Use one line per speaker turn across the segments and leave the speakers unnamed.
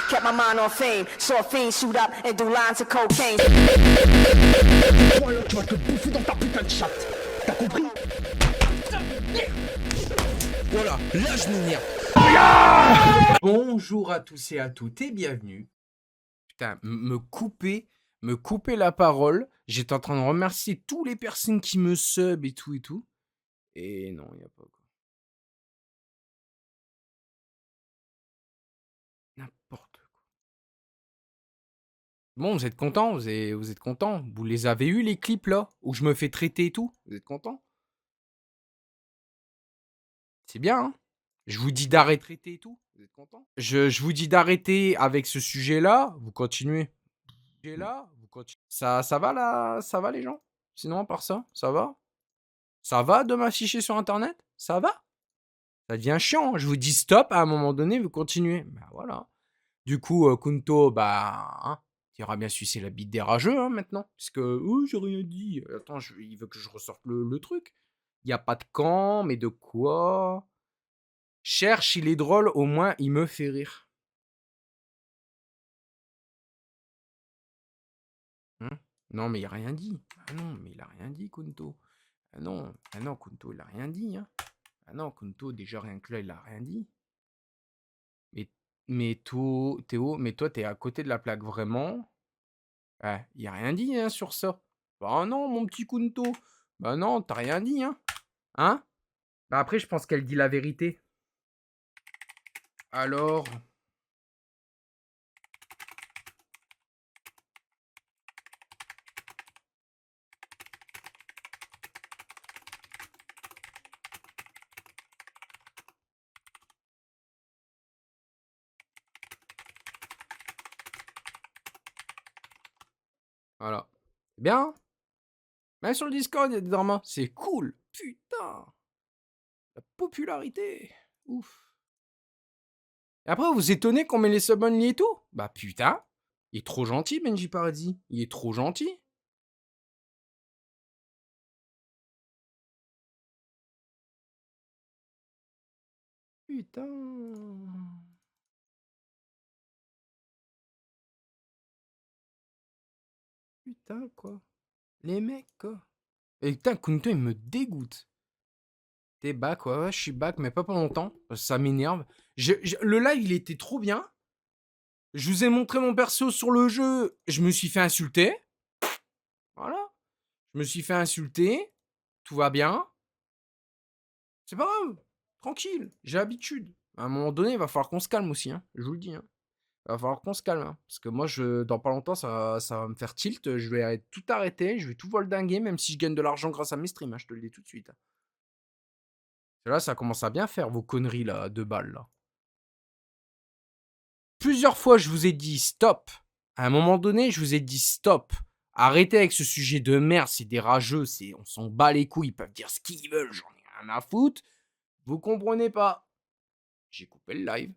Kept my mind on fame, saw fiends shoot up and do lines of cocaine.
Voilà, tu vas te bouffer dans ta putain de chatte. T'as compris?
Voilà, là je m'énerve. Bonjour à tous et à toutes et bienvenue. Putain, me couper la parole. J'étais en train de remercier toutes les personnes qui me sub et tout et tout. Et non, il n'y a pas quoi. N'importe quoi. Bon, vous êtes contents, vous êtes contents. Vous les avez eu les clips là, où je me fais traiter et tout. Vous êtes contents? C'est bien, hein? Je vous dis d'arrêter de traiter et tout. Vous êtes contents? Je vous dis d'arrêter avec ce sujet-là. Vous continuez. Ça va là? Ça va les gens? Sinon, à part ça, ça va? Ça va de m'afficher sur internet? Ça va? Ça devient chiant, hein. Je vous dis stop, à un moment donné, vous continuez. Bah voilà. Du coup, Kunto, bah, hein, tu iras bien sucer la bite des rageux, hein, maintenant. Parce que, oh, j'ai rien dit. Attends, il veut que je ressorte le truc. Il n'y a pas de camp, mais de quoi? Cherche, il est drôle, au moins, il me fait rire. Hein? Non, mais il a rien dit. Ah non, mais il a rien dit, Kunto. Ah non, Kunto, il a rien dit, hein. Ah non, Kunto, déjà rien que là, il a rien dit. Théo, mais toi, t'es à côté de la plaque, vraiment? Ouais, il a rien dit, hein, sur ça. Bah non, mon petit Kunto. Bah non, t'as rien dit, hein. Hein? Bah après, je pense qu'elle dit la vérité. Alors... Voilà. C'est bien? Même sur le Discord, il y a des dramas. C'est cool. Putain. La popularité. Ouf. Et après, vous vous étonnez qu'on met les subs only et tout? Bah putain. Il est trop gentil, Benji Paradis. Il est trop gentil. Putain. Putain, quoi. Les mecs, quoi. Et putain, Kunto, il me dégoûte. T'es back, ouais, je suis back, mais pas pour longtemps. Ça m'énerve. Le live, il était trop bien. Je vous ai montré mon perso sur le jeu. Je me suis fait insulter. Voilà. Je me suis fait insulter. Tout va bien. C'est pas grave. Tranquille. J'ai l'habitude. À un moment donné, il va falloir qu'on se calme aussi, hein. Je vous le dis, hein. Il va falloir qu'on se calme, hein. Parce que moi, dans pas longtemps, ça va me faire tilt. Je vais tout arrêter. Je vais tout voldinguer, même si je gagne de l'argent grâce à mes streams, hein. Je te le dis tout de suite. Là, ça commence à bien faire vos conneries, là, de balles, là. Plusieurs fois, je vous ai dit stop. À un moment donné, je vous ai dit stop. Arrêtez avec ce sujet de merde, c'est des rageux, on s'en bat les couilles, ils peuvent dire ce qu'ils veulent, j'en ai rien à foutre. Vous comprenez pas. J'ai coupé le live.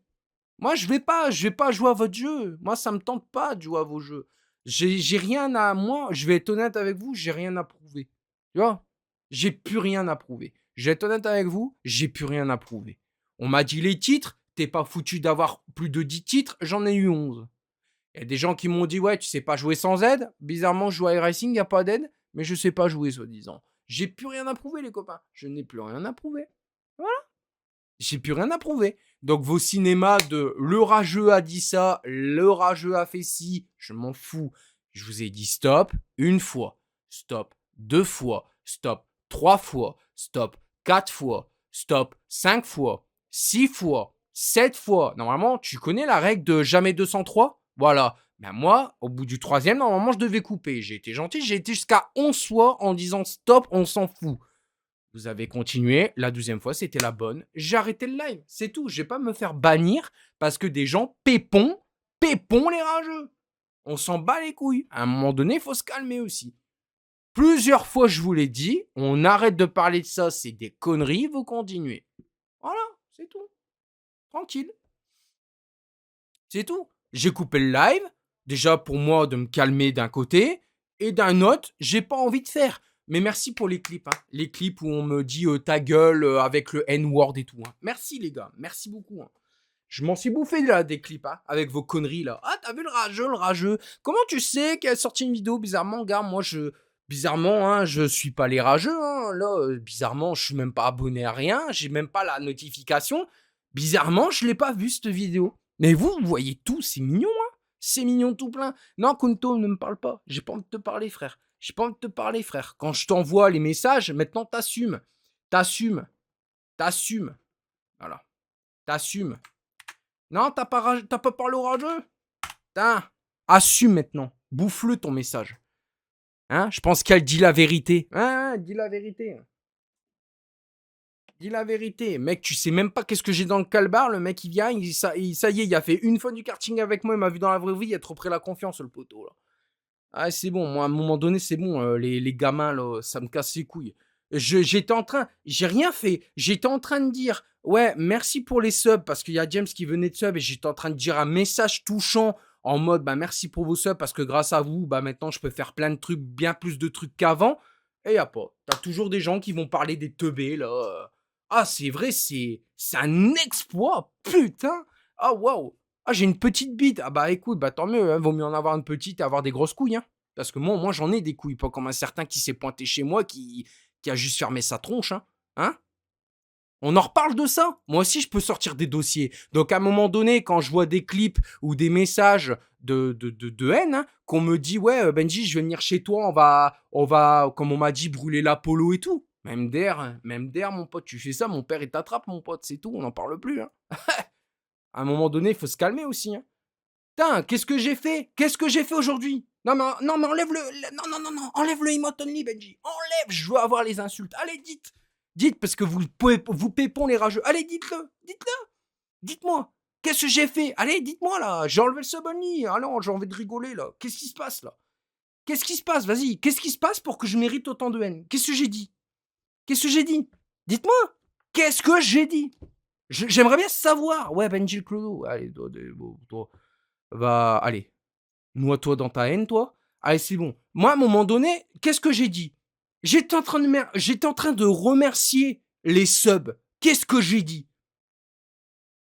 Moi, je vais pas jouer à votre jeu. Moi, ça me tente pas de jouer à vos jeux. J'ai rien à moi, je vais être honnête avec vous, j'ai rien à prouver. Tu vois? J'ai plus rien à prouver. Je vais être honnête avec vous, j'ai plus rien à prouver. On m'a dit les titres, t'es pas foutu d'avoir plus de 10 titres, j'en ai eu 11. Il y a des gens qui m'ont dit ouais, tu sais pas jouer sans aide. Bizarrement, je joue à iRacing, il n'y a pas d'aide, mais je sais pas jouer, soi-disant. J'ai plus rien à prouver, les copains. Je n'ai plus rien à prouver. Voilà. J'ai plus rien à prouver. Donc vos cinémas de le rageux a dit ça, le rageux a fait ci, je m'en fous. Je vous ai dit stop une fois, stop deux fois, stop trois fois, stop quatre fois, stop 5 fois, 6 fois, 7 fois. Normalement, tu connais la règle de jamais 203? Voilà. Ben moi, au bout du troisième, normalement, je devais couper. J'ai été gentil, j'ai été jusqu'à 11 fois en disant stop, on s'en fout. Vous avez continué, la 12e fois, c'était la bonne. J'ai arrêté le live, c'est tout. Je vais pas me faire bannir parce que des gens pépons les rageux. On s'en bat les couilles. À un moment donné, il faut se calmer aussi. Plusieurs fois, je vous l'ai dit, on arrête de parler de ça, c'est des conneries, vous continuez. Voilà, c'est tout. Tranquille. C'est tout. J'ai coupé le live, déjà pour moi de me calmer d'un côté, et d'un autre, j'ai pas envie de faire. Mais merci pour les clips. Hein. Les clips où on me dit ta gueule avec le N-word et tout. Hein. Merci les gars. Merci beaucoup. Hein. Je m'en suis bouffé là des clips hein, avec vos conneries là. Ah, t'as vu le rageux, le rageux. Comment tu sais qu'il a sorti une vidéo bizarrement, gars? Moi, bizarrement, hein, je suis pas les rageux. Hein. Là, bizarrement, je suis même pas abonné à rien. J'ai même pas la notification. Bizarrement, je l'ai pas vu cette vidéo. Mais vous voyez tout, c'est mignon, hein. C'est mignon tout plein. Non, Kunto, ne me parle pas. J'ai pas envie de te parler, frère. J'ai pas envie de te parler, frère. Quand je t'envoie les messages, maintenant t'assumes. T'assumes. T'assumes. Voilà. T'assumes. Non, t'as pas parlé au rageux? Putain. Assume maintenant. Bouffe-le ton message. Hein? Je pense qu'elle dit la vérité. Hein, dis la vérité. Dis la vérité. Mec, tu sais même pas qu'est-ce que j'ai dans le calbar. Le mec, il vient, ça y est, il a fait une fois du karting avec moi. Il m'a vu dans la vraie vie. Il a trop pris la confiance, le poteau, là. Ah, c'est bon. Moi, à un moment donné, c'est bon. Les gamins, là, ça me casse les couilles. J'ai rien fait. J'étais en train de dire, ouais, merci pour les subs, parce qu'il y a James qui venait de sub, et j'étais en train de dire un message touchant, en mode, bah, merci pour vos subs, parce que grâce à vous, bah, maintenant, je peux faire plein de trucs, bien plus de trucs qu'avant. Et y a pas. T'as toujours des gens qui vont parler des teubés, là. Ah, c'est vrai, c'est un exploit, putain. Ah, waouh. Ah, j'ai une petite bite. Ah, bah, écoute, bah, tant mieux, hein. Vaut mieux en avoir une petite et avoir des grosses couilles, hein. Parce que moi, j'en ai des couilles, pas comme un certain qui s'est pointé chez moi, qui a juste fermé sa tronche, hein. Hein? On en reparle de ça. Moi aussi, je peux sortir des dossiers. Donc, à un moment donné, quand je vois des clips ou des messages de haine, hein, qu'on me dit, ouais, Benji, je vais venir chez toi, on va, comme on m'a dit, brûler l'Apollo et tout. Même d'air, mon pote, tu fais ça, mon père, il t'attrape, mon pote, c'est tout, on n'en parle plus, hein. À un moment donné, il faut se calmer aussi, hein. Putain, qu'est-ce que j'ai fait? Qu'est-ce que j'ai fait aujourd'hui? Non, mais non, enlève le emote only, Benji. Enlève, je veux avoir les insultes. Allez, dites. Dites, parce que vous pépons les rageux. Allez, dites-le. Dites-le. Dites-moi. Qu'est-ce que j'ai fait? Allez, dites-moi, là. J'ai enlevé le sub only. Ah non, j'ai envie de rigoler, là. Qu'est-ce qui se passe, là? Qu'est-ce qui se passe? Vas-y. Qu'est-ce qui se passe pour que je mérite autant de haine? Qu'est-ce que j'ai dit? Qu'est-ce que j'ai dit? Dites-moi. Qu'est-ce que j'ai dit? J'aimerais bien savoir. Ouais, Benji le clodo. Allez, toi. Va, allez. Noie-toi dans ta haine, toi. Allez, c'est bon. Moi, à un moment donné, qu'est-ce que j'ai dit? J'étais en train de remercier les subs. Qu'est-ce que j'ai dit?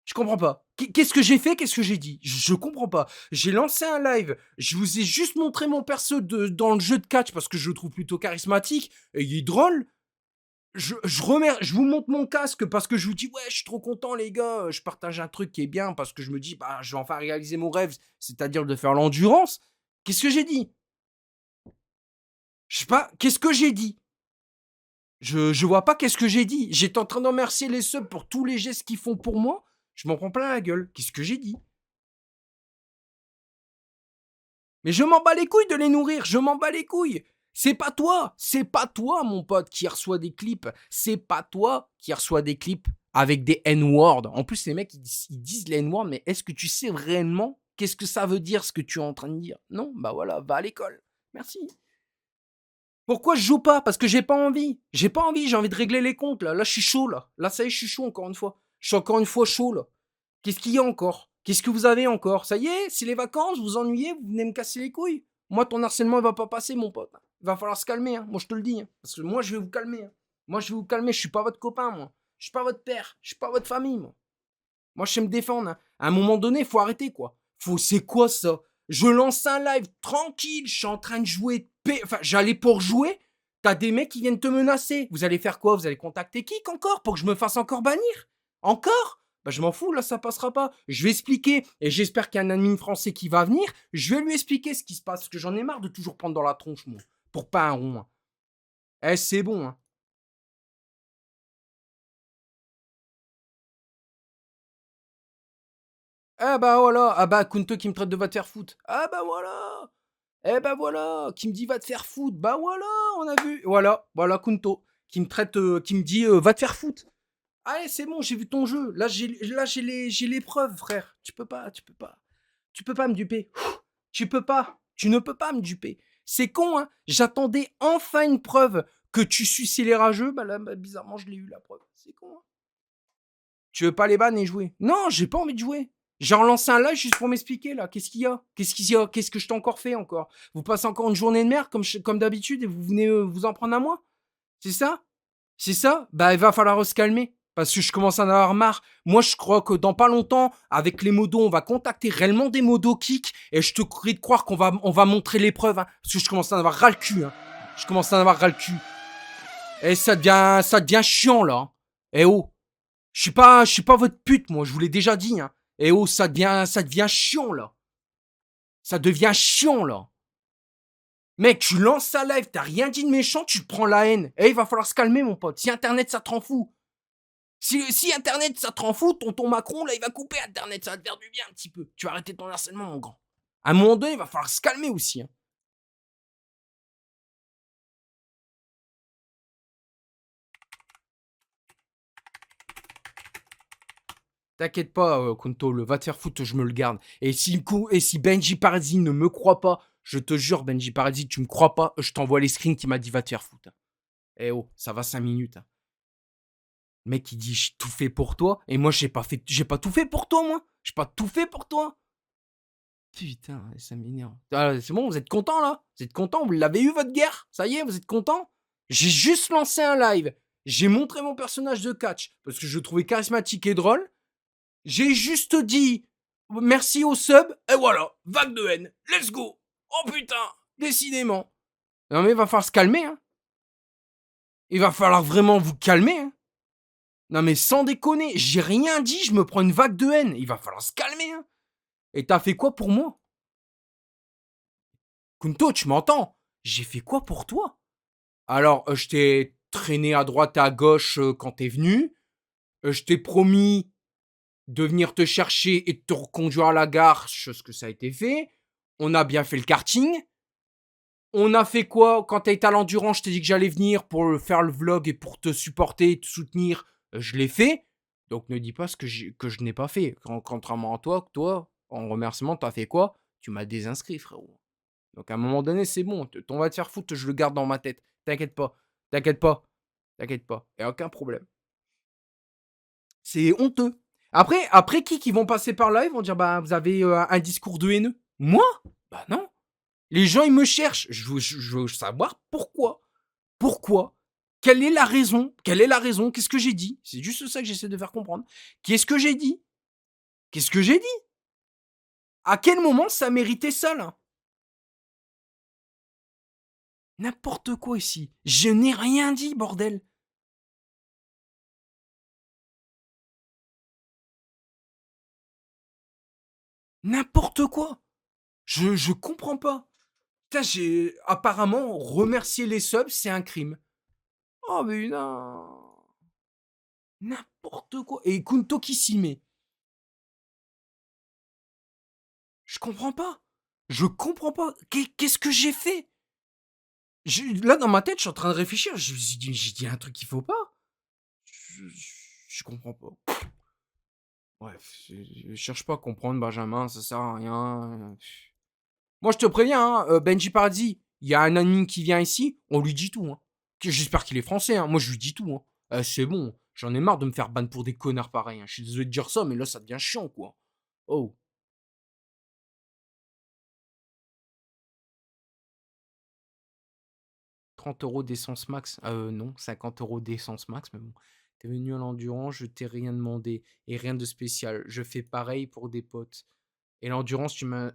Je comprends pas. Qu'est-ce que j'ai fait? Qu'est-ce que j'ai dit? Je comprends pas. J'ai lancé un live. Je vous ai juste montré mon perso dans le jeu de catch parce que je le trouve plutôt charismatique et il est drôle. Je vous montre mon casque parce que je vous dis, ouais, je suis trop content, les gars. Je partage un truc qui est bien parce que je me dis, bah, je vais enfin réaliser mon rêve, c'est-à-dire de faire l'endurance. Qu'est-ce que j'ai dit? Je sais pas, qu'est-ce que j'ai dit? Je vois pas qu'est-ce que j'ai dit. J'étais en train de remercier les subs pour tous les gestes qu'ils font pour moi. Je m'en prends plein la gueule. Qu'est-ce que j'ai dit? Mais je m'en bats les couilles de les nourrir. Je m'en bats les couilles. C'est pas toi, mon pote, qui reçoit des clips. C'est pas toi qui reçoit des clips avec des N-words. En plus, les mecs, ils disent les N-words, mais est-ce que tu sais réellement qu'est-ce que ça veut dire, ce que tu es en train de dire? Non, bah voilà, va à l'école. Merci. Pourquoi je joue pas? Parce que j'ai pas envie. J'ai pas envie, j'ai envie de régler les comptes, là. Là, je suis chaud, là. Là, ça y est, je suis chaud encore une fois. Je suis encore une fois chaud, là. Qu'est-ce qu'il y a encore? Qu'est-ce que vous avez encore? Ça y est, c'est les vacances, vous ennuyez, vous venez me casser les couilles. Moi, ton harcèlement, il va pas passer, mon pote. Il va falloir se calmer, hein. Moi, je te le dis. Hein. Parce que moi, je vais vous calmer. Hein. Moi, je vais vous calmer. Je suis pas votre copain, moi. Je suis pas votre père. Je suis pas votre famille, moi. Moi, je sais me défendre. Hein. À un moment donné, il faut arrêter, quoi. C'est quoi, ça? Je lance un live tranquille. Je suis en train de jouer. Enfin, j'allais pour jouer. T'as des mecs qui viennent te menacer. Vous allez faire quoi? Vous allez contacter qui encore pour que je me fasse encore bannir? Encore? Bah, je m'en fous, là, ça passera pas. Je vais expliquer, et j'espère qu'il y a un admin français qui va venir. Je vais lui expliquer ce qui se passe, parce que j'en ai marre de toujours prendre dans la tronche, moi. Pour pas un rond. Hein. Eh, c'est bon, hein. Ah bah voilà. Ah bah, Kunto qui me traite de va te faire foutre. Ah bah voilà. Eh bah voilà. Qui me dit va te faire foutre. Bah voilà, on a vu. Voilà, Kunto. Qui me traite, qui me dit va te faire foutre. Allez, c'est bon, j'ai vu ton jeu. Là, j'ai les preuves, frère. Tu peux pas. Tu peux pas me duper. Tu peux pas. Tu ne peux pas me duper. C'est con, hein. J'attendais enfin une preuve que tu suçais les rageux. Bah là, bah, bizarrement, je l'ai eu, la preuve. C'est con, hein. Tu veux pas les ban et jouer? Non, j'ai pas envie de jouer. J'ai relancé un live juste pour m'expliquer, là. Qu'est-ce qu'il y a? Qu'est-ce qu'il y a? Qu'est-ce que je t'ai encore fait, encore? Vous passez encore une journée de merde, comme d'habitude, et vous venez vous en prendre à moi? C'est ça? C'est ça? Bah, il va falloir se calmer. Parce que je commence à en avoir marre. Moi, je crois que dans pas longtemps, avec les modos, on va contacter réellement des modos kick. Et je te prie de croire qu'on va montrer l'épreuve. Hein, parce que je commence à en avoir ras le cul. Hein. Je commence à en avoir ras le cul. Et ça devient chiant, là. Eh oh. Je suis pas votre pute, moi. Je vous l'ai déjà dit. Hein. Eh oh, ça devient chiant, là. Ça devient chiant, là. Mec, tu lances sa live, t'as rien dit de méchant, tu te prends la haine. Eh, il va falloir se calmer, mon pote. Si Internet, ça te rend fou. Si Internet, ça te rend fou, tonton Macron, là, il va couper Internet. Ça va te faire du bien un petit peu. Tu vas arrêter ton harcèlement, mon grand. À un moment donné, il va falloir se calmer aussi. Hein. T'inquiète pas, Kunto, va te faire foutre, je me le garde. Et si Benji Paradis ne me croit pas, je te jure, Benji Paradis, tu me crois pas, je t'envoie les screens qui m'a dit va te faire foutre. Eh oh, ça va 5 minutes. Hein. Le mec, il dit, j'ai tout fait pour toi. Et moi, j'ai pas tout fait pour toi, moi. J'ai pas tout fait pour toi. Putain, ça m'énerve. Ah, c'est bon, vous êtes content là? Vous êtes content? Vous l'avez eu votre guerre? Ça y est, vous êtes content? J'ai juste lancé un live. J'ai montré mon personnage de catch parce que je le trouvais charismatique et drôle. J'ai juste dit merci au sub et voilà, vague de haine. Let's go. Oh putain, décidément. Non mais il va falloir se calmer. Hein. Il va falloir vraiment vous calmer. Hein. Non mais sans déconner, j'ai rien dit, je me prends une vague de haine. Il va falloir se calmer. Hein. Et t'as fait quoi pour moi? Kunto, tu m'entends? J'ai fait quoi pour toi? Alors, je t'ai traîné à droite et à gauche quand t'es venu. Je t'ai promis de venir te chercher et de te reconduire à la gare, chose que ça a été fait. On a bien fait le karting. On a fait quoi? Quand t'as été à l'endurance, je t'ai dit que j'allais venir pour faire le vlog et pour te supporter et te soutenir. Je l'ai fait. Donc ne dis pas ce que je n'ai pas fait. Contrairement à toi, en remerciement, t'as fait quoi? Tu m'as désinscrit, frérot. Donc à un moment donné, c'est bon. On va te faire foutre, je le garde dans ma tête. T'inquiète pas. T'inquiète pas. T'inquiète pas. Y a aucun problème. C'est honteux. Après qui vont passer par là, ils vont dire bah vous avez un discours de haineux. Moi? Bah non. Les gens ils me cherchent. Je veux savoir pourquoi. Pourquoi? Quelle est la raison? Quelle est la raison? Qu'est-ce que j'ai dit? C'est juste ça que j'essaie de faire comprendre. Qu'est-ce que j'ai dit? Qu'est-ce que j'ai dit? À quel moment ça méritait ça là? N'importe quoi ici. Je n'ai rien dit, bordel. N'importe quoi. Je comprends pas. Putain, j'ai apparemment remercier les subs, c'est un crime. Oh mais non. N'importe quoi. Et Kunto qui s'y met. Je comprends pas. Je comprends pas. Qu'est-ce que j'ai fait? Là, dans ma tête, je suis en train de réfléchir. J'ai dit un truc qu'il faut pas. Je comprends pas. Bref, je cherche pas à comprendre, Benjamin, ça sert à rien. Moi, je te préviens, hein, Benji Paradis, il y a un admin qui vient ici, on lui dit tout. Hein. J'espère qu'il est français, hein. Moi je lui dis tout. Hein. C'est bon, j'en ai marre de me faire ban pour des connards pareils. Hein. Je suis désolé de dire ça, mais là ça devient chiant, quoi. Oh. 30 € d'essence max. Non, 50 € d'essence max, mais bon. T'es venu à l'endurance, je t'ai rien demandé. Et rien de spécial. Je fais pareil pour des potes. Et l'endurance, tu m'as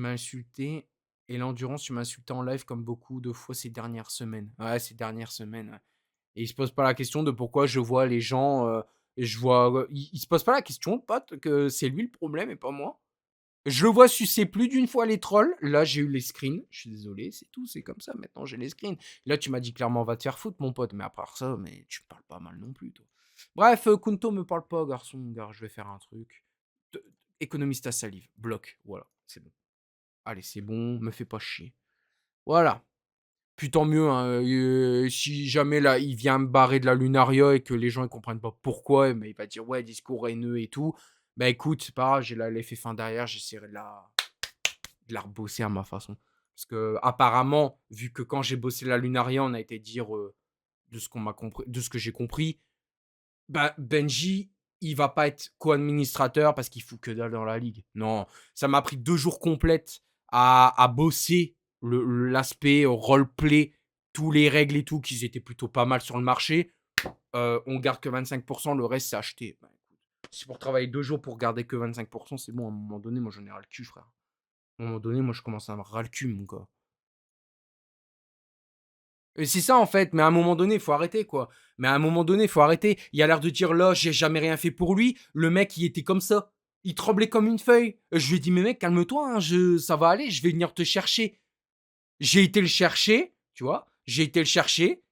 insulté. Et l'endurance, tu m'as insulté en live comme beaucoup de fois ces dernières semaines. Ouais, ces dernières semaines. Ouais. Et il se pose pas la question de pourquoi je vois les gens. Et je vois. Il se pose pas la question, pote, que c'est lui le problème et pas moi. Je le vois sucer plus d'une fois les trolls. Là, j'ai eu les screens. Je suis désolé, c'est tout, c'est comme ça. Maintenant, j'ai les screens. Là, tu m'as dit clairement, va te faire foutre, mon pote. Mais à part ça, mais tu me parles pas mal non plus, toi. Bref, Kunto me parle pas, garçon. Gars, je vais faire un truc. Économise ta salive. Bloc. Voilà, c'est bon. Allez, c'est bon, me fais pas chier. Voilà. Puis tant mieux, hein, si jamais là, il vient me barrer de la Lunaria et que les gens ne comprennent pas pourquoi, mais il va dire ouais, discours haineux et tout. Bah écoute, c'est pas grave, j'ai l'effet fin derrière, j'essaierai de la rebosser à ma façon. Parce que apparemment, vu que quand j'ai bossé la Lunaria, on a été dire de ce qu'on m'a compris, de ce que j'ai compris, bah Benji, il va pas être co-administrateur parce qu'il fout que dalle dans la ligue. Non, ça m'a pris 2 jours complètes à bosser l'aspect roleplay, tous les règles et tout, qu'ils étaient plutôt pas mal sur le marché. On garde que 25%, le reste c'est acheté. Bah, écoute, c'est pour travailler 2 jours pour garder que 25%, c'est bon, à un moment donné, moi j'en ai ras le cul, frère. À un moment donné, moi je commence à me ras le cul, mon gars. Et c'est ça en fait, mais à un moment donné, il faut arrêter quoi. Mais à un moment donné, il faut arrêter. Il a l'air de dire là, j'ai jamais rien fait pour lui. Le mec, il était comme ça. Il tremblait comme une feuille. Je lui ai dit, mais mec, calme-toi, hein, ça va aller, je vais venir te chercher. J'ai été le chercher, tu vois. J'ai été le chercher.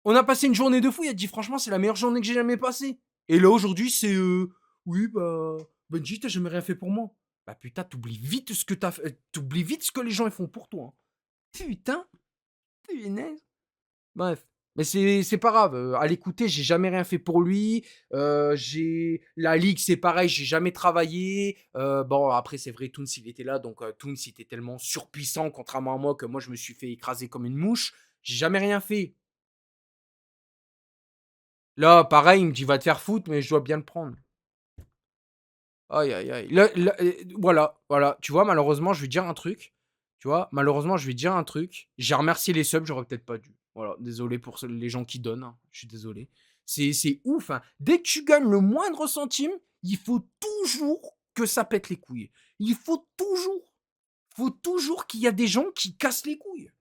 On a passé une journée de fou. Il a dit, franchement, c'est la meilleure journée que j'ai jamais passée. Et là, aujourd'hui, c'est oui, bah, Benji, t'as jamais rien fait pour moi. Bah putain, t'oublies vite ce que t'as fait. T'oublies vite ce que les gens ils font pour toi. Hein. Putain, punaise. Bref. Mais c'est pas grave. À l'écouter, j'ai jamais rien fait pour lui. J'ai la ligue, c'est pareil, j'ai jamais travaillé. Bon, après, c'est vrai, Toons, il était là. Donc, Toons, il était tellement surpuissant, contrairement à moi, que moi, je me suis fait écraser comme une mouche. J'ai jamais rien fait. Là, pareil, il me dit, va te faire foutre, mais je dois bien le prendre. Aïe, aïe, aïe. Voilà. Tu vois, malheureusement, je vais te dire un truc. Tu vois, malheureusement, je vais te dire un truc. J'ai remercié les subs, j'aurais peut-être pas dû. Voilà, désolé pour les gens qui donnent. Hein. Je suis désolé. C'est ouf. Hein. Dès que tu gagnes le moindre centime, il faut toujours que ça pète les couilles. Il faut toujours qu'il y a des gens qui cassent les couilles.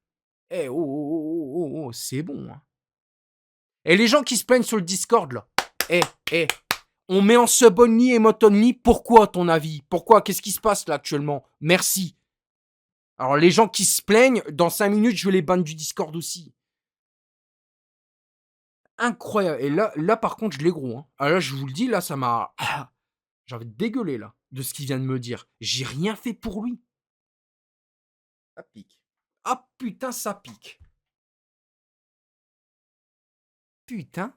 Eh, oh, c'est bon. Hein. Et les gens qui se plaignent sur le Discord, là. Eh, eh, on met en sub only et mode only. Pourquoi, à ton avis? Pourquoi? Qu'est-ce qui se passe là actuellement? Merci. Alors, les gens qui se plaignent, dans 5 minutes, je vais les ban du Discord aussi. Incroyable. Et là par contre, je l'ai gros. Hein. Ah, là, je vous le dis, là, ça m'a. J'ai envie de dégueuler, là, de ce qu'il vient de me dire. J'ai rien fait pour lui. Ça pique. Ah putain, ça pique. Putain.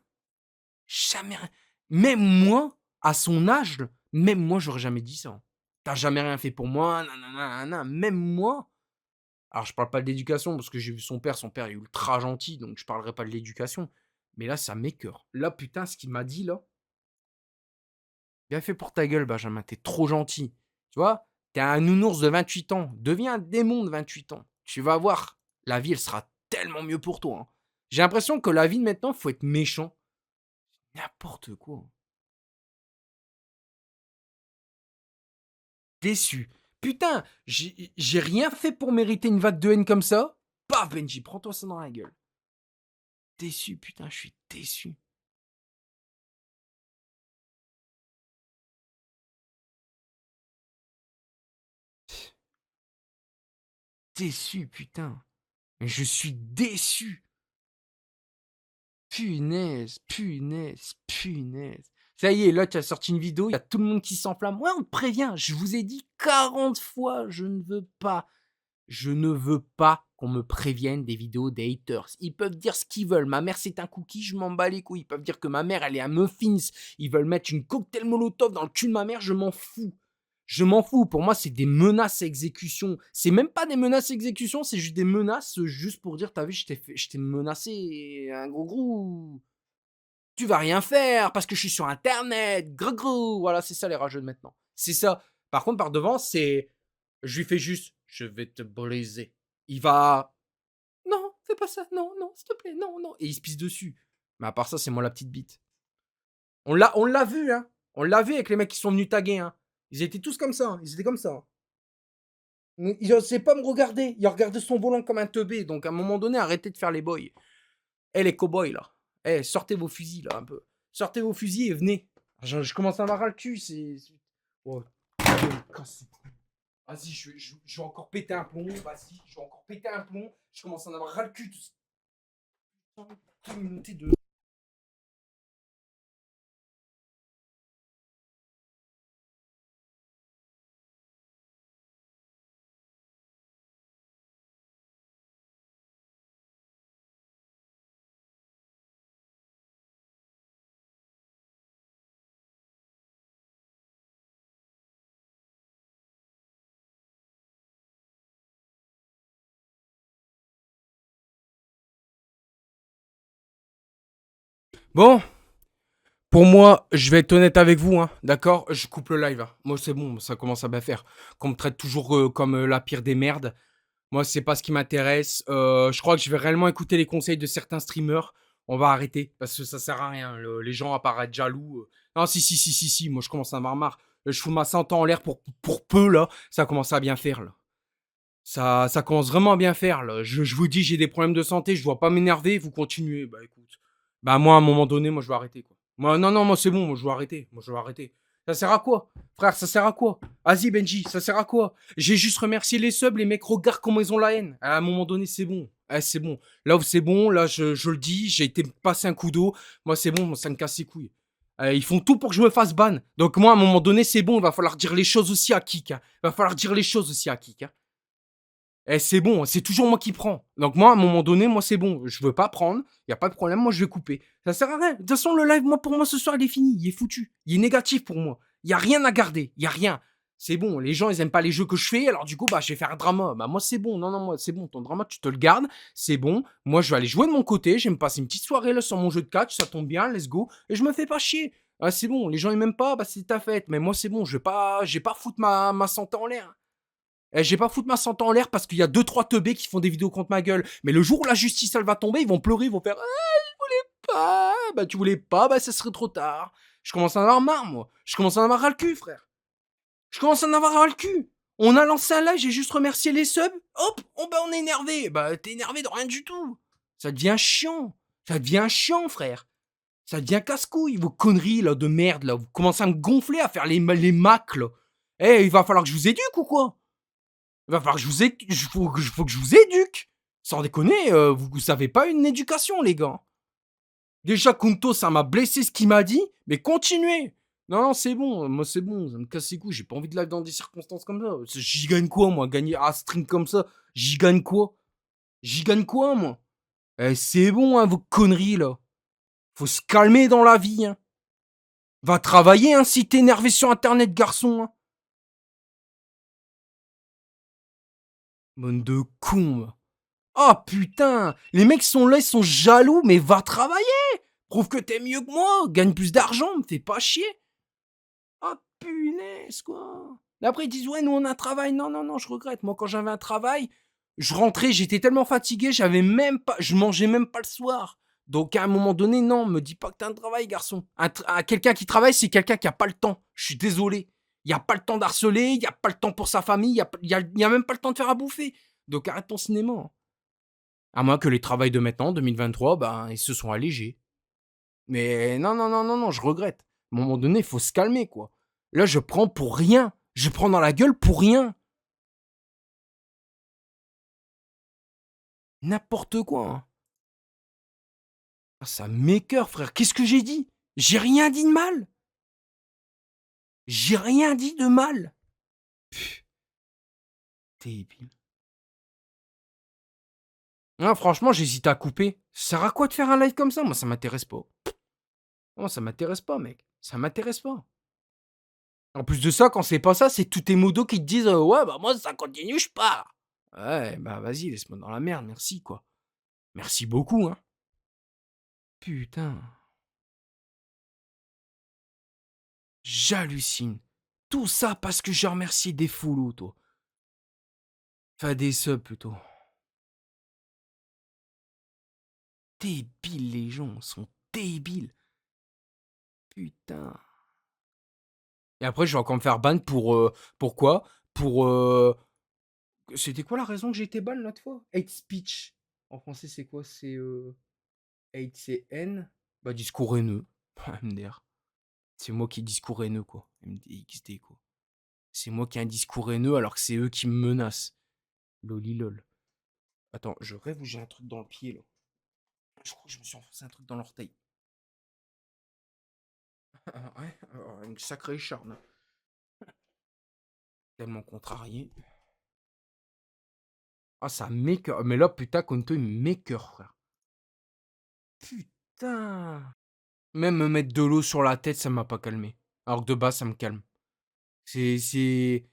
Jamais rien. Même moi, à son âge, même moi, j'aurais jamais dit ça. T'as jamais rien fait pour moi, nanana, même moi. Alors, je parle pas de l'éducation parce que j'ai vu son père est ultra gentil, donc je parlerai pas de l'éducation. Mais là, ça m'écoeure. Là, putain, ce qu'il m'a dit, là. Bien fait pour ta gueule, Benjamin, t'es trop gentil. Tu vois, t'es un nounours de 28 ans. Deviens un démon de 28 ans. Tu vas voir, la vie, elle sera tellement mieux pour toi. Hein. J'ai l'impression que la vie de maintenant, faut être méchant. N'importe quoi. Déçu. Putain, j'ai rien fait pour mériter une vague de haine comme ça. Paf, Benji, prends-toi ça dans la gueule. Déçu, putain, je suis déçu. Déçu, putain. Mais je suis déçu. Punaise. Ça y est, là, tu as sorti une vidéo, il y a tout le monde qui s'enflamme. Ouais, on te prévient, je vous ai dit 40 fois, je ne veux pas. Je ne veux pas qu'on me prévienne des vidéos des haters. Ils peuvent dire ce qu'ils veulent. Ma mère, c'est un cookie, je m'en bats les couilles. Ils peuvent dire que ma mère, elle est un muffins. Ils veulent mettre une cocktail molotov dans le cul de ma mère, je m'en fous. Je m'en fous. Pour moi, c'est des menaces à exécution. C'est même pas des menaces à exécution, c'est juste des menaces juste pour dire, t'as vu, je t'ai menacé, un gros. Tu vas rien faire parce que je suis sur Internet. Gros. Voilà, c'est ça les rageux de maintenant. C'est ça. Par contre, par devant, c'est. Je lui fais juste, je vais te briser. Il va. Non, fais pas ça. Non, s'il te plaît. Non. Et il se pisse dessus. Mais à part ça, c'est moi la petite bite. On l'a vu, hein. On l'a vu avec les mecs qui sont venus taguer, hein. Ils étaient tous comme ça. Hein. Ils étaient comme ça. Hein. Il n'osait pas me regarder. Il regardait son volant comme un teubé. Donc, à un moment donné, arrêtez de faire les boys. Eh, les cow-boys, là. Eh, sortez vos fusils, là, un peu. Sortez vos fusils et venez. Je commence à m'avoir le cul. Oh, vas-y, je vais encore péter un plomb. Vas-y, je vais encore péter un plomb. Je commence à en avoir ras le cul. Communauté de. Bon, Pour moi, je vais être honnête avec vous, hein, d'accord? Je coupe le live, hein. Moi, c'est bon, ça commence à bien faire. Qu'on me traite toujours, comme, la pire des merdes. Moi, c'est pas ce qui m'intéresse. Je crois que je vais réellement écouter les conseils de certains streamers. On va arrêter parce que ça sert à rien. Les gens apparaissent jaloux. Non, si. Moi, je commence à en avoir marre. Je fous ma santé en l'air pour peu, là. Ça commence à bien faire, là. Ça commence vraiment à bien faire, là. Je vous dis, j'ai des problèmes de santé. Je dois pas m'énerver. Vous continuez. Bah, écoute. Bah, moi, à un moment donné, moi, je vais arrêter, quoi. Moi, non, moi, c'est bon. Moi, je vais arrêter. Moi, je vais arrêter. Ça sert à quoi? Frère, ça sert à quoi? Vas-y, Benji, ça sert à quoi? J'ai juste remercié les subs, les mecs regardent comment ils ont la haine. À un moment donné, c'est bon. Eh, c'est bon. Là, c'est bon, là, je le dis, j'ai été passer un coup d'eau. Moi, c'est bon, ça me casse les couilles. Ils font tout pour que je me fasse ban. Donc, moi, à un moment donné, c'est bon, il va falloir dire les choses aussi à Kik, hein. Il va falloir dire les choses aussi à Kik, hein. Eh, c'est bon, c'est toujours moi qui prends. Donc, moi, à un moment donné, moi, c'est bon. Je veux pas prendre, il y a pas de problème, moi, je vais couper. Ça sert à rien. De toute façon, le live, moi, pour moi, ce soir, il est fini, il est foutu. Il est négatif pour moi. Il y a rien à garder, il y a rien. C'est bon, les gens, ils aiment pas les jeux que je fais, alors du coup, bah, je vais faire un drama. Bah, moi, c'est bon. Non, moi, c'est bon. Ton drama, tu te le gardes. C'est bon. Moi, je vais aller jouer de mon côté. Je vais me passer une petite soirée là sur mon jeu de catch. Ça tombe bien, let's go. Et je me fais pas chier. Ah, c'est bon. Les gens, ils m'aiment pas, bah, c'est ta fête. Mais moi, c'est bon. Je vais pas foutre ma santé en l'air. Je vais pas foutre ma santé en l'air parce qu'il y a 2-3 teubés qui font des vidéos contre ma gueule. Mais le jour où la justice, elle va tomber, ils vont pleurer, ils vont faire pas. Bah, tu voulais pas, bah, ça serait trop tard. Je commence à en avoir marre, moi. Je commence à en avoir ras le cul, frère. Je commence à en avoir ras le cul. On a lancé un live, j'ai juste remercié les subs. Hop, on est énervé. Bah, t'es énervé de rien du tout. Ça devient chiant. Ça devient chiant, frère. Ça devient casse-couille, vos conneries, là, de merde, là. Vous commencez à me gonfler, à faire les macs, là. Eh, il va falloir que je vous éduque ou quoi? Il va falloir que je vous éduque. Faut que je vous éduque. Sans déconner, vous savez pas une éducation, les gars. Déjà, Kunto, ça m'a blessé ce qu'il m'a dit, mais continuez. Non, c'est bon, moi c'est bon, ça me casse les couilles, j'ai pas envie de live dans des circonstances comme ça. J'y gagne quoi, moi, gagner un string comme ça? J'y gagne quoi? J'y gagne quoi, moi? Eh, c'est bon, hein, vos conneries, là. Faut se calmer dans la vie, hein. Va travailler, hein, si t'es énervé sur Internet, garçon, hein. Bande de cons, va. Oh putain, les mecs sont là, ils sont jaloux, mais va travailler. Prouve que t'es mieux que moi, gagne plus d'argent, me fais pas chier. Ah punaise, quoi. Et après, ils disent, ouais, nous, on a un travail. Non, je regrette. Moi, quand j'avais un travail, je rentrais, j'étais tellement fatigué, je mangeais même pas le soir. Donc, à un moment donné, non, me dis pas que t'as un travail, garçon. Quelqu'un qui travaille, c'est quelqu'un qui a pas le temps. Je suis désolé. Il y a pas le temps d'harceler, il y a pas le temps pour sa famille, il y a même pas le temps de faire à bouffer. Donc, arrête ton cinéma, hein. À moins que les travails de maintenant, 2023, ben, ils se sont allégés. Mais non, je regrette. À un moment donné, il faut se calmer, quoi. Là, je prends pour rien. Je prends dans la gueule pour rien. N'importe quoi, hein. Ah, ça m'écoeure, frère. Qu'est-ce que j'ai dit? J'ai rien dit de mal. J'ai rien dit de mal. Pff, débile. Ah, franchement, j'hésite à couper. Ça sert à quoi de faire un live comme ça? Moi, ça m'intéresse pas. Non, ça m'intéresse pas, mec. Ça m'intéresse pas. En plus de ça, quand c'est pas ça, c'est tous tes modos qui te disent ouais, bah moi, ça continue, je pars. Ouais, bah vas-y, laisse-moi dans la merde, merci, quoi. Merci beaucoup, hein. Putain, j'hallucine. Tout ça parce que j'ai remercié des foulots, toi. Enfin, des subs, plutôt. Débiles, les gens, sont débiles. Putain. Et après, je vais encore me faire ban pour... pourquoi? Pour... C'était quoi la raison que j'ai été ban l'autre fois? Hate speech. En français, c'est quoi? C'est... hate, c'est haine. Bah, discours haineux. MDR. C'est moi qui ai discours haineux, quoi. MDXD, quoi. C'est moi qui ai un discours haineux alors que c'est eux qui me menacent. Lolilol. Attends, je rêve où j'ai un truc dans le pied, là. Je crois que je me suis enfoncé un truc dans l'orteil. Ouais, une sacrée charne. Tellement contrarié. Ah, ça m'écoeure. Mais là, putain, Konto, il m'écoeure, frère. Putain. Même me mettre de l'eau sur la tête, ça m'a pas calmé. Alors que de base, ça me calme. C'est...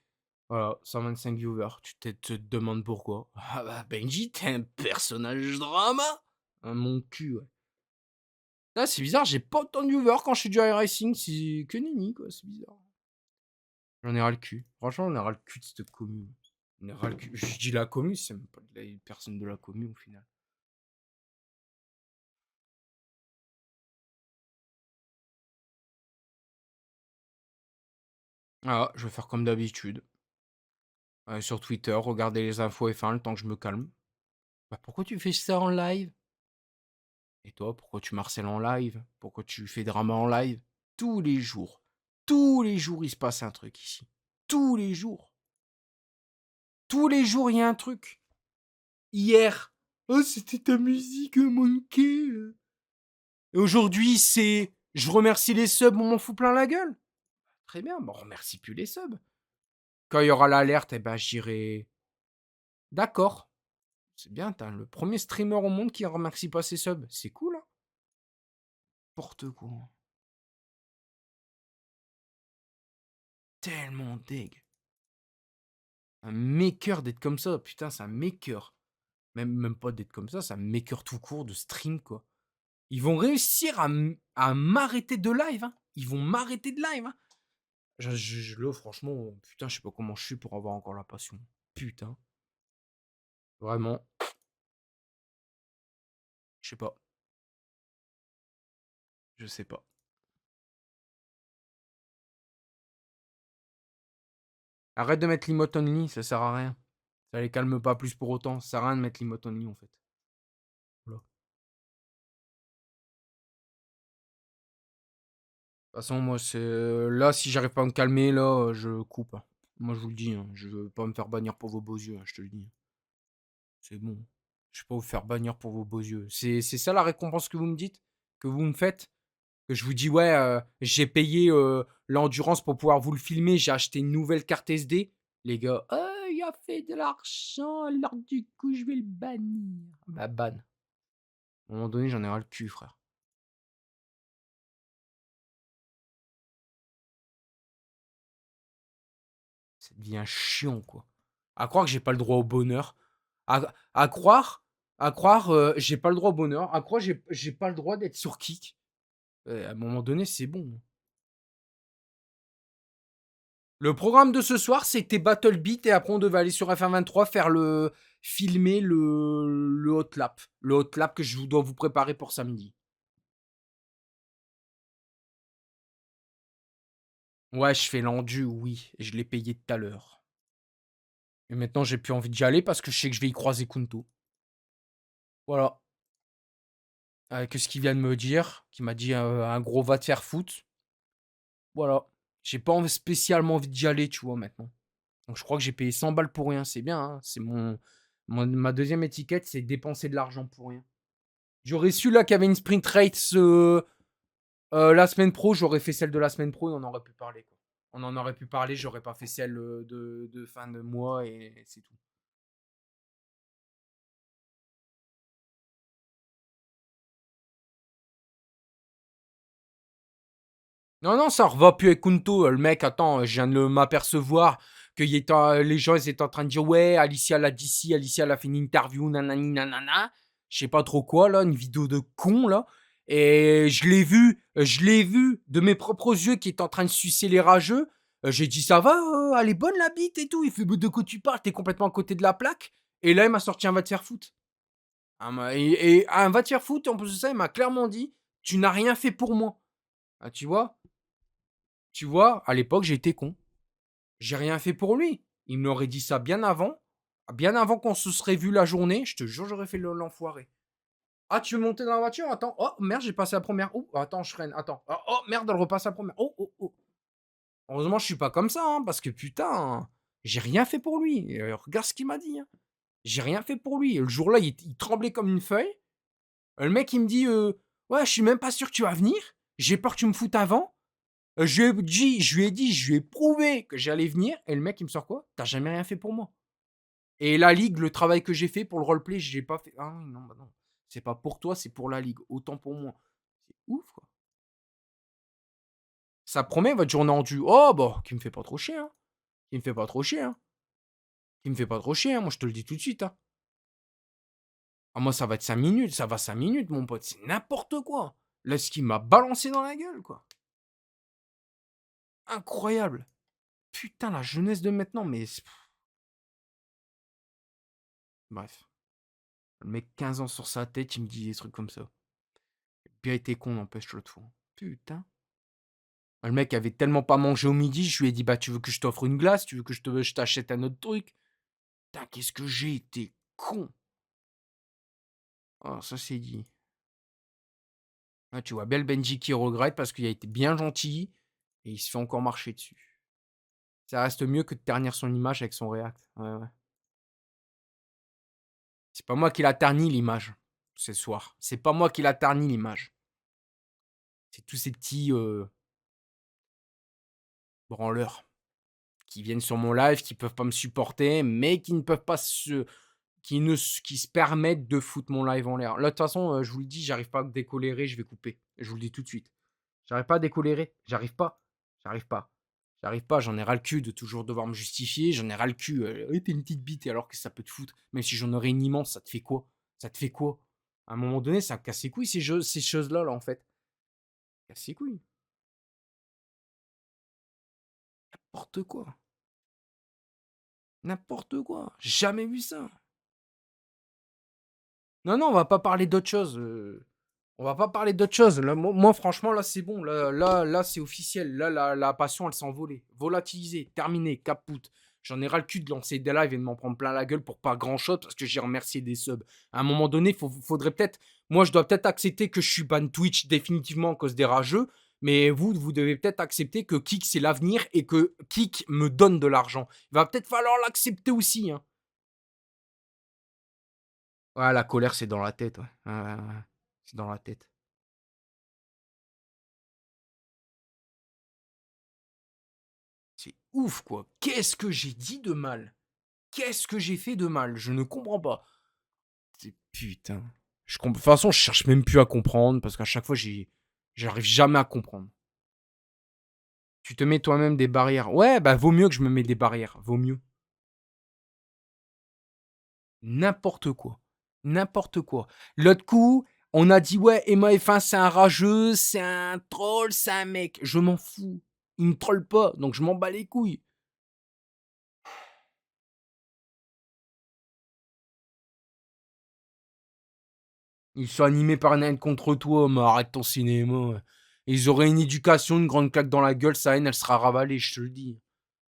Voilà, 125 viewers. Tu te demandes pourquoi. Ah bah, Benji, t'es un personnage drama. Ah, mon cul, ouais. Putain, c'est bizarre, j'ai pas autant de viewers quand je fais du iRacing, c'est que nenni, quoi, c'est bizarre. J'en ai ras le cul. Franchement, j'en ai ras le cul de cette commune. J'en ai ras le cul. Je dis la commune, c'est même pas de la personne de la commune au final. Ah, je vais faire comme d'habitude. Sur Twitter, regarder les infos F1 le temps que je me calme. Bah, pourquoi tu fais ça en live? Et toi, pourquoi tu marcelles en live? Pourquoi tu fais drama en live? Tous les jours. Tous les jours, il se passe un truc ici. Tous les jours. Tous les jours, il y a un truc. Hier, oh, c'était ta musique, Monkey. Et aujourd'hui, c'est je remercie les subs, on m'en fout plein la gueule. Très bien, bon, on remercie plus les subs. Quand il y aura l'alerte, eh ben, je dirai d'accord. C'est bien, t'as le premier streamer au monde qui remercie pas ses subs. C'est cool, hein. N'importe quoi. Tellement deg. Un maker d'être comme ça, putain, c'est un maker. Même pas d'être comme ça me m'écoeure tout court de stream, quoi. Ils vont réussir à m'arrêter de live, hein. Ils vont m'arrêter de live, hein. Là, franchement, putain, je sais pas comment je suis pour avoir encore la passion. Putain. Vraiment. Je sais pas. Je sais pas. Arrête de mettre l'emote only, ça sert à rien. Ça les calme pas plus pour autant. Ça sert à rien de mettre l'emote only, en fait. Voilà. De toute façon, moi, c'est. Là, si j'arrive pas à me calmer, là, je coupe, hein. Moi, je vous le dis, hein, je veux pas me faire bannir pour vos beaux yeux, hein, je te le dis. C'est bon. Je vais pas vous faire bannir pour vos beaux yeux. C'est ça la récompense que vous me dites? Que vous me faites? Que je vous dis, ouais, j'ai payé l'endurance pour pouvoir vous le filmer, j'ai acheté une nouvelle carte SD. Les gars, il a fait de l'argent, alors du coup, je vais le bannir. Bah, ban. À un moment donné, j'en ai ras le cul, frère. Ça devient chiant, quoi. À croire que j'ai pas le droit au bonheur. À croire, j'ai pas le droit au bonheur. À croire, j'ai pas le droit d'être sur Kick. À un moment donné, c'est bon. Le programme de ce soir, c'était Battle Beat et après on devait aller sur F1 23 faire filmer le hot lap. Le hot lap que je dois vous préparer pour samedi. Ouais, je fais l'endu, oui. Et je l'ai payé tout à l'heure. Et maintenant, j'ai plus envie d'y aller parce que je sais que je vais y croiser Kunto. Voilà. Avec ce qu'il vient de me dire, qui m'a dit un gros va te faire foutre. Voilà. J'ai pas spécialement envie d'y aller, tu vois, maintenant. Donc je crois que j'ai payé 100 balles pour rien. C'est bien, hein. C'est ma deuxième étiquette, c'est dépenser de l'argent pour rien. J'aurais su là qu'il y avait une sprint race la semaine pro, j'aurais fait celle de la semaine pro et on aurait pu parler, quoi. On en aurait pu parler, j'aurais pas fait celle de fin de mois et c'est tout. Non, non, ça reva plus avec Kunto. Le mec, attends, je viens de m'apercevoir que les gens ils étaient en train de dire ouais, Alicia l'a dit ci, Alicia l'a fait une interview, nanani, nanana. Je sais pas trop quoi, là, une vidéo de con, là. Et je l'ai vu de mes propres yeux qui est en train de sucer les rageux. J'ai dit ça va, elle est bonne la bite et tout. Il fait de quoi tu parles, t'es complètement à côté de la plaque. Et là, il m'a sorti un va te faire foutre. Et un va te faire foutre, en plus de ça, il m'a clairement dit tu n'as rien fait pour moi. Ah, tu vois? Tu vois, à l'époque, j'étais con. J'ai rien fait pour lui. Il me l'aurait dit ça bien avant qu'on se serait vu la journée. Je te jure, j'aurais fait l'enfoiré. Ah, tu veux monter dans la voiture? Attends. Oh, merde, j'ai passé la première. Oh, attends, je freine. Attends. Oh, oh, merde, elle repasse la première. Oh, oh, oh. Heureusement, je suis pas comme ça, hein, parce que putain, j'ai rien fait pour lui. Et, regarde ce qu'il m'a dit, hein. J'ai rien fait pour lui. Le jour-là, il tremblait comme une feuille. Le mec, il me dit ouais, je suis même pas sûr que tu vas venir. J'ai peur que tu me foutes avant. Je lui ai prouvé que j'allais venir. Et le mec, il me sort quoi? T'as jamais rien fait pour moi. Et la ligue, le travail que j'ai fait pour le roleplay, j'ai pas fait. Ah oui, non, bah non. C'est pas pour toi, c'est pour la ligue. Autant pour moi. C'est ouf, quoi. Ça promet votre journée en du. Oh, bah, qui me fait pas trop chier, hein. Qui me fait pas trop chier, hein. Qui me fait pas trop chier, hein. Moi, je te le dis tout de suite, hein. Ah, moi, ça va être 5 minutes. Ça va 5 minutes, mon pote. C'est n'importe quoi. Là, ce qui m'a balancé dans la gueule, quoi. Incroyable. Putain, la jeunesse de maintenant, mais... Bref. Le mec, 15 ans sur sa tête, il me dit des trucs comme ça. Bien été con, n'empêche l'autre fois. Putain. Le mec avait tellement pas mangé au midi, je lui ai dit, bah, tu veux que je t'offre une glace? Tu veux que je t'achète un autre truc? Putain, qu'est-ce que j'ai été con. Oh, ça c'est dit. Ah, tu vois bien le Benji qui regrette parce qu'il a été bien gentil et il se fait encore marcher dessus. Ça reste mieux que de ternir son image avec son React. Ouais, ouais. C'est pas moi qui l'a terni l'image ce soir. C'est pas moi qui l'a terni l'image. C'est tous ces petits branleurs qui viennent sur mon live, qui peuvent pas me supporter, mais qui ne peuvent pas qui se permettent de foutre mon live en l'air. Là, de toute façon, je vous le dis, j'arrive pas à décolérer, je vais couper. Je vous le dis tout de suite. J'arrive pas à décolérer. J'arrive pas. J'arrive pas. J'arrive pas. J'en ai ras le cul de toujours devoir me justifier. J'en ai ras le cul. Oui, t'es une petite bite, alors que ça peut te foutre. Même si j'en aurais une immense, ça te fait quoi? Ça te fait quoi? À un moment donné, ça me casse les couilles, ces choses-là, là, en fait. Ça casse les couilles. N'importe quoi. N'importe quoi. J'ai jamais vu ça. Non, non, on va pas parler d'autre chose. On va pas parler d'autre chose. Là, moi, franchement, là, c'est bon. Là, c'est officiel. Là, la passion, elle s'est envolée. Volatilisée, terminée, capoute. J'en ai ras le cul de lancer des lives et de m'en prendre plein la gueule pour pas grand chose parce que j'ai remercié des subs. À un moment donné, faudrait peut-être. Moi, je dois peut-être accepter que je suis ban Twitch définitivement à cause des rageux. Mais vous devez peut-être accepter que Kik, c'est l'avenir et que Kik me donne de l'argent. Il va peut-être falloir l'accepter aussi, hein. Ouais, la colère, c'est dans la tête, ouais. Ouais, ouais, ouais. C'est dans la tête. C'est ouf, quoi. Qu'est-ce que j'ai dit de mal? Qu'est-ce que j'ai fait de mal? Je ne comprends pas. C'est putain. De toute façon, je cherche même plus à comprendre parce qu'à chaque fois, j'arrive jamais à comprendre. Tu te mets toi-même des barrières. Ouais, bah vaut mieux que je me mets des barrières. Vaut mieux. N'importe quoi. N'importe quoi. L'autre coup, on a dit ouais, Emma F1 c'est un rageux, c'est un troll, c'est un mec. Je m'en fous. Il me troll pas, donc je m'en bats les couilles. Ils sont animés par une haine contre toi, mais arrête ton cinéma. Ils auraient une éducation, une grande claque dans la gueule, sa haine, elle sera ravalée, je te le dis.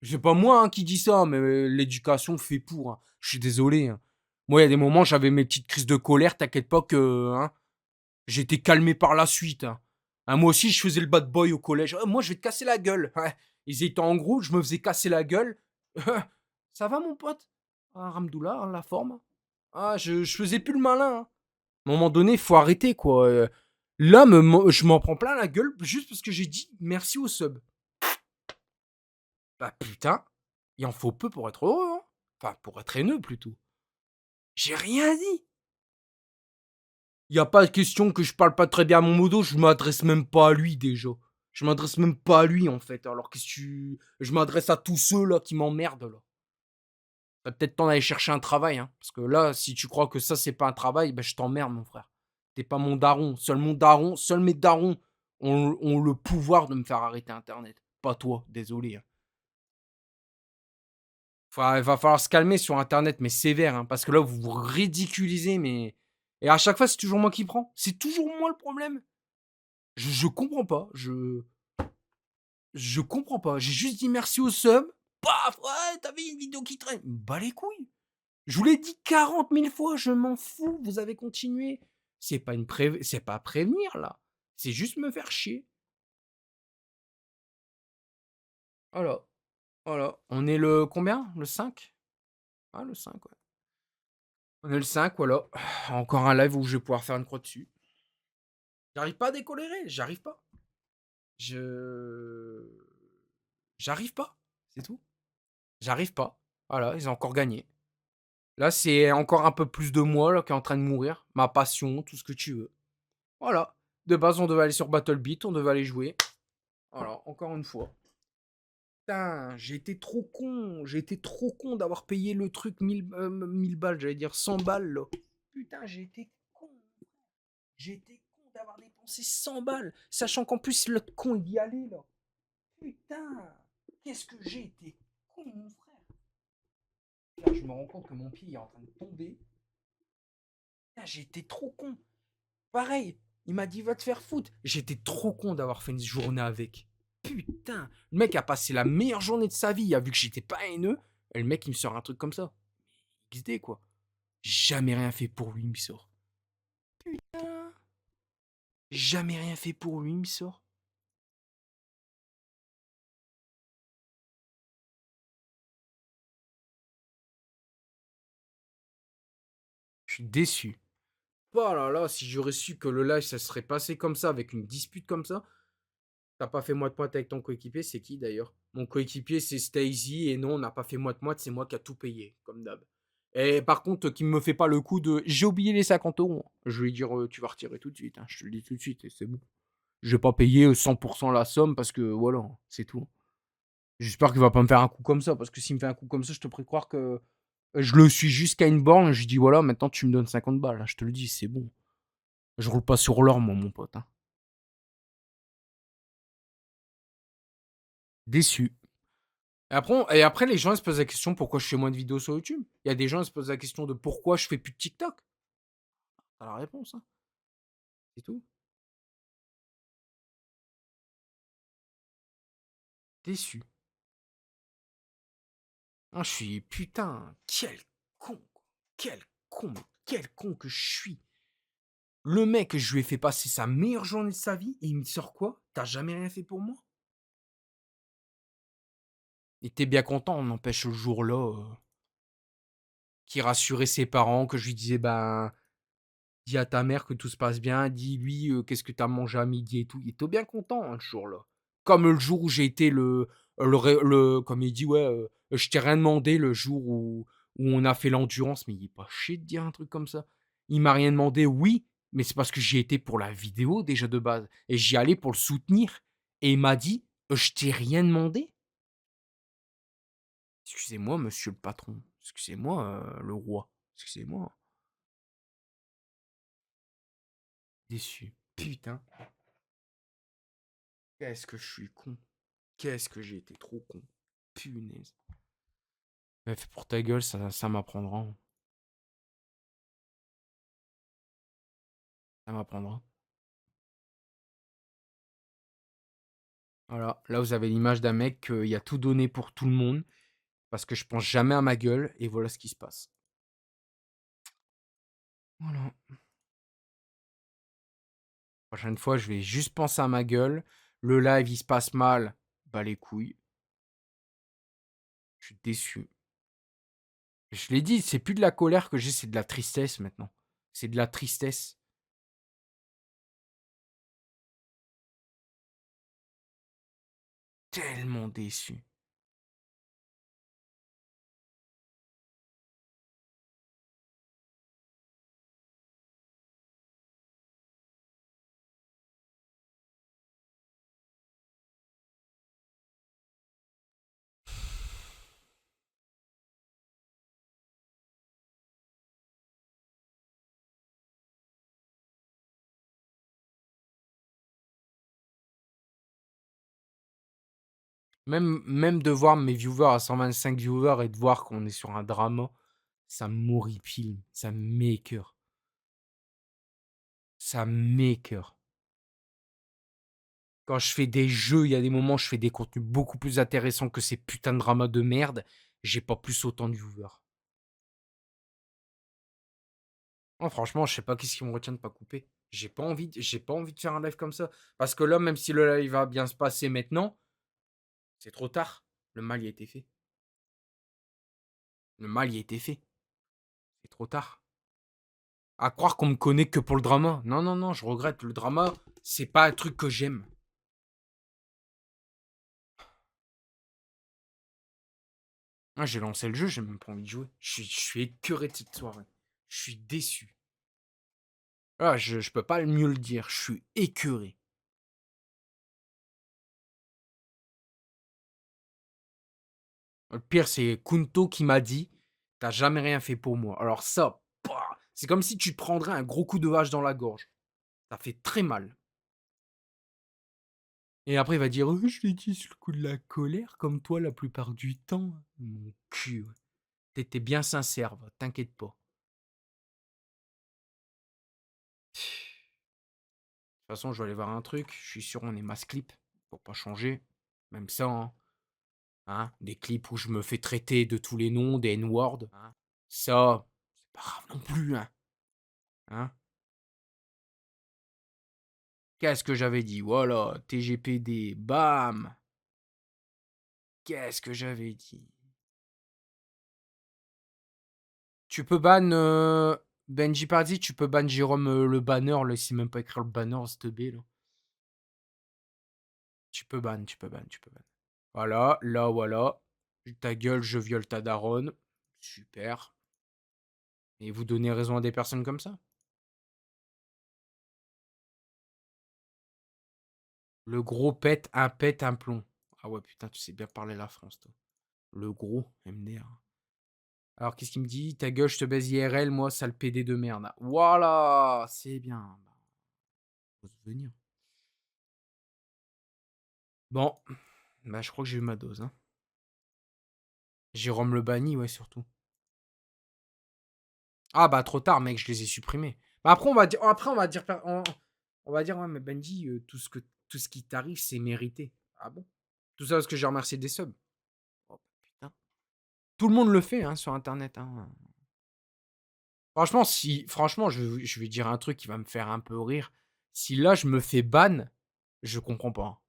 C'est pas moi hein, qui dis ça, mais l'éducation fait pour. Hein. Je suis désolé. Hein. Moi, il y a des moments, j'avais mes petites crises de colère, t'inquiète pas que hein, j'étais calmé par la suite. Hein. Hein, moi aussi, je faisais le bad boy au collège. Moi, je vais te casser la gueule. Ouais. Ils étaient en groupe, je me faisais casser la gueule. Ça va, mon pote? Ah, Ramdoula, hein, la forme. Ah, je faisais plus le malin. Hein. À un moment donné, il faut arrêter, quoi. Là, je m'en prends plein la gueule juste parce que j'ai dit merci au sub. Bah putain, il en faut peu pour être heureux, hein. Enfin, pour être haineux, plutôt. J'ai rien dit. Il y a pas de question que je parle pas très bien à mon modo, je m'adresse même pas à lui, déjà. Je m'adresse même pas à lui, en fait. Alors que je m'adresse à tous ceux, là, qui m'emmerdent, là. T'as peut-être temps d'aller chercher un travail, hein. Parce que là, si tu crois que ça, c'est pas un travail, ben je t'emmerde, mon frère. T'es pas mon daron. Seuls mes darons ont le pouvoir de me faire arrêter Internet. Pas toi, désolé. Hein. Il va falloir se calmer sur Internet, mais sévère, hein, parce que là, vous vous ridiculisez, mais... Et à chaque fois, c'est toujours moi qui prends. C'est toujours moi le problème. Je comprends pas. Je comprends pas. J'ai juste dit merci au sub. Paf, ouais, t'avais une vidéo qui traîne. Bah les couilles. Je vous l'ai dit 40 000 fois, je m'en fous, vous avez continué. C'est pas prévenir, là. C'est juste me faire chier. Voilà. Voilà. On est le combien? Le 5? Ah, le 5, ouais. On est le 5, voilà. Encore un live où je vais pouvoir faire une croix dessus. J'arrive pas à décolérer, j'arrive pas. Je... J'arrive pas, c'est tout. J'arrive pas. Voilà, ils ont encore gagné. Là, c'est encore un peu plus de moi là, qui est en train de mourir. Ma passion, tout ce que tu veux. Voilà. De base, on devait aller sur BattleBeat, on devait aller jouer. Voilà, encore une fois. Putain, j'ai été trop con. J'ai été trop con d'avoir payé le truc 1000 balles, j'allais dire 100 balles là. Putain, j'ai été con. J'ai été con d'avoir dépensé C'est 100 balles. Sachant qu'en plus, l'autre con, il y allait, là. Putain, qu'est-ce que j'ai été con, mon frère. Là, je me rends compte que mon pied est en train de tomber. Putain, j'ai été trop con. Pareil, il m'a dit va te faire foutre. J'étais trop con d'avoir fait une journée avec. Putain, le mec a passé la meilleure journée de sa vie. Il a vu que j'étais pas haineux. Et le mec, il me sort un truc comme ça. XD, quoi. Jamais rien fait pour lui, il me sort. Putain. Jamais rien fait pour lui, il me sort. Je suis déçu. Oh là là, si j'aurais su que le live, ça serait passé comme ça, avec une dispute comme ça. T'as pas fait moite-moite avec ton coéquipier, c'est qui d'ailleurs? Mon coéquipier, c'est Stacy, et non, on n'a pas fait moite-moite, c'est moi qui a tout payé, comme d'hab. Et par contre, qui me fait pas le coup de j'ai oublié les 50 euros. Je vais lui dire tu vas retirer tout de suite, hein. Je te le dis tout de suite, et c'est bon. Je vais pas payer 100% la somme parce que voilà, c'est tout. J'espère qu'il va pas me faire un coup comme ça, parce que s'il me fait un coup comme ça, je te prie de croire que je le suis jusqu'à une borne, je lui dis voilà, maintenant tu me donnes 50 balles, hein. Je te le dis, c'est bon. Je roule pas sur l'or, moi, mon pote, hein. Déçu. Et après, les gens ils se posent la question pourquoi je fais moins de vidéos sur YouTube. Il y a des gens qui se posent la question de pourquoi je fais plus de TikTok. T'as la réponse, hein. C'est tout. Déçu. Ah, je suis putain, quel con, quoi. Quel con, mais quel con que je suis. Le mec, je lui ai fait passer sa meilleure journée de sa vie et il me sort quoi? T'as jamais rien fait pour moi? Il était bien content, on n'empêche le jour-là, qu'il rassurait ses parents, que je lui disais ben dis à ta mère que tout se passe bien, dis-lui qu'est-ce que t'as mangé à midi et tout. Il était bien content, hein, ce jour-là. Comme le jour où j'ai été comme il dit, ouais, je t'ai rien demandé le jour où on a fait l'endurance, mais il est pas chier de dire un truc comme ça. Il m'a rien demandé, oui, mais c'est parce que j'y étais pour la vidéo déjà de base. Et j'y allais pour le soutenir. Et il m'a dit, je t'ai rien demandé. Excusez-moi, monsieur le patron. Excusez-moi, le roi. Excusez-moi. Déçu. Putain. Qu'est-ce que je suis con. Qu'est-ce que j'ai été trop con. Punaise. Ouais, fais pour ta gueule, ça m'apprendra. Ça m'apprendra. Voilà, là vous avez l'image d'un mec qui a tout donné pour tout le monde. Parce que je pense jamais à ma gueule. Et voilà ce qui se passe. Voilà. Prochaine fois, je vais juste penser à ma gueule. Le live, il se passe mal. Bah les couilles. Je suis déçu. Je l'ai dit, c'est plus de la colère que j'ai, c'est de la tristesse maintenant. C'est de la tristesse. Tellement déçu. Même de voir mes viewers à 125 viewers et de voir qu'on est sur un drama, ça m'horripile, ça m'écoeure. Ça m'écoeure. Quand je fais des jeux, il y a des moments où je fais des contenus beaucoup plus intéressants que ces putains de dramas de merde. J'ai pas plus autant de viewers. Oh, franchement, je sais pas qu'est-ce qui me retient de pas couper. J'ai pas envie de faire un live comme ça. Parce que là, même si le live va bien se passer maintenant, c'est trop tard. Le mal y a été fait. Le mal y a été fait. C'est trop tard. À croire qu'on me connaît que pour le drama. Non, non, non, je regrette. Le drama, c'est pas un truc que j'aime. Ah, j'ai lancé le jeu, j'ai même pas envie de jouer. Je suis écœuré de cette soirée. Je suis déçu. Ah, je peux pas mieux le dire. Je suis écœuré. Le pire, c'est Kunto qui m'a dit t'as jamais rien fait pour moi. Alors ça, c'est comme si tu te prendrais un gros coup de hache dans la gorge. Ça fait très mal. Et après, il va dire: «Oh, je l'ai dit sur le coup de la colère, comme toi la plupart du temps». Mon cul, ouais. Tu bien sincère, va, t'inquiète pas. De toute façon, je vais aller voir un truc. Je suis sûr, on est mass clip pour pas changer. Même ça, hein. Hein, des clips où je me fais traiter de tous les noms, des N-words. Hein. Ça, c'est pas grave non plus, hein. Hein. Qu'est-ce que j'avais dit? Voilà, TGPD, bam. Qu'est-ce que j'avais dit? Tu peux ban Benji Pardy, tu peux ban Jérôme le banner, là, il sait même pas écrire le banner, cette B là. Tu peux ban, tu peux ban, tu peux ban. Voilà, là, voilà. Ta gueule, je viole ta daronne. Super. Et vous donnez raison à des personnes comme ça? Le gros pète un plomb. Ah ouais, putain, tu sais bien parler la France, toi. Le gros MDR. Alors, qu'est-ce qu'il me dit? Ta gueule, je te baise IRL, moi, sale PD de merde. Voilà, c'est bien. Faut se venir. Bon, bah, je crois que j'ai eu ma dose. Hein. Jérôme le banni, ouais, surtout. Ah bah trop tard, mec, je les ai supprimés. Bah, après, on va dire, ouais, mais Benji, tout ce qui t'arrive, c'est mérité. Ah bon? Tout ça parce que j'ai remercié des subs. Oh putain. Tout le monde le fait, hein, sur Internet. Hein. Franchement, je vais dire un truc qui va me faire un peu rire. Si là, je me fais ban, je comprends pas.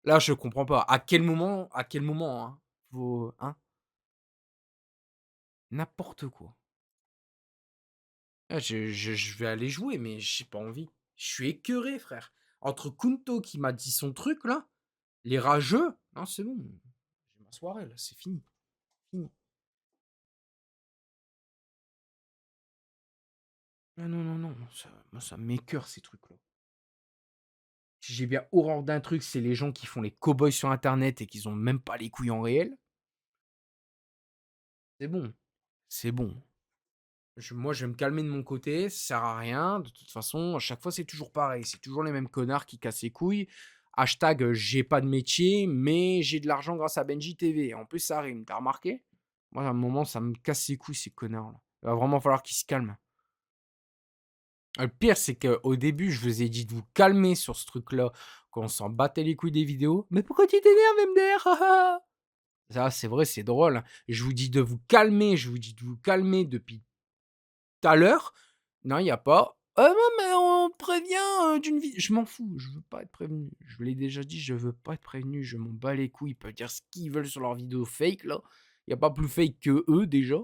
Là, je comprends pas. À quel moment, hein, hein? N'importe quoi. Ah, je vais aller jouer, mais j'ai pas envie. Je suis écœuré, frère. Entre Kunto qui m'a dit son truc, là, les rageux, non, c'est bon. J'ai ma soirée, là, c'est fini. Fini. Ah non, non, non, moi, ça m'écœure, ces trucs-là. Si j'ai bien horreur d'un truc, c'est les gens qui font les cow-boys sur Internet et qui ont même pas les couilles en réel. C'est bon. C'est bon. Moi, je vais me calmer de mon côté, ça sert à rien. De toute façon, à chaque fois, c'est toujours pareil. C'est toujours les mêmes connards qui cassent les couilles. Hashtag, j'ai pas de métier, mais j'ai de l'argent grâce à Benji TV. En plus, ça rime, t'as remarqué? Moi, à un moment, ça me casse les couilles, ces connards-là. Il va vraiment falloir qu'ils se calment. Le pire, c'est qu'au début, je vous ai dit de vous calmer sur ce truc-là, qu'on s'en battait les couilles des vidéos. Mais pourquoi tu t'énerves, MDR? Ça, c'est vrai, c'est drôle. Hein. Je vous dis de vous calmer, je vous dis de vous calmer depuis tout à l'heure. Non, il n'y a pas. Non, mais on prévient d'une vie. Je m'en fous, je veux pas être prévenu. Je vous l'ai déjà dit, je veux pas être prévenu. Je m'en bats les couilles. Ils peuvent dire ce qu'ils veulent sur leurs vidéos fake, là. Il n'y a pas plus fake que eux, déjà.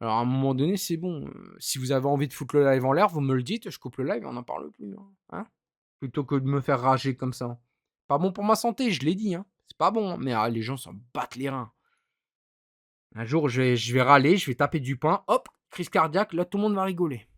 Alors, à un moment donné, c'est bon. Si vous avez envie de foutre le live en l'air, vous me le dites, je coupe le live et on n'en parle plus. Hein. Plutôt que de me faire rager comme ça. Pas bon pour ma santé, je l'ai dit. Hein. C'est pas bon. Hein. Mais les gens s'en battent les reins. Un jour, je vais râler, je vais taper du poing. Hop, crise cardiaque. Là, tout le monde va rigoler.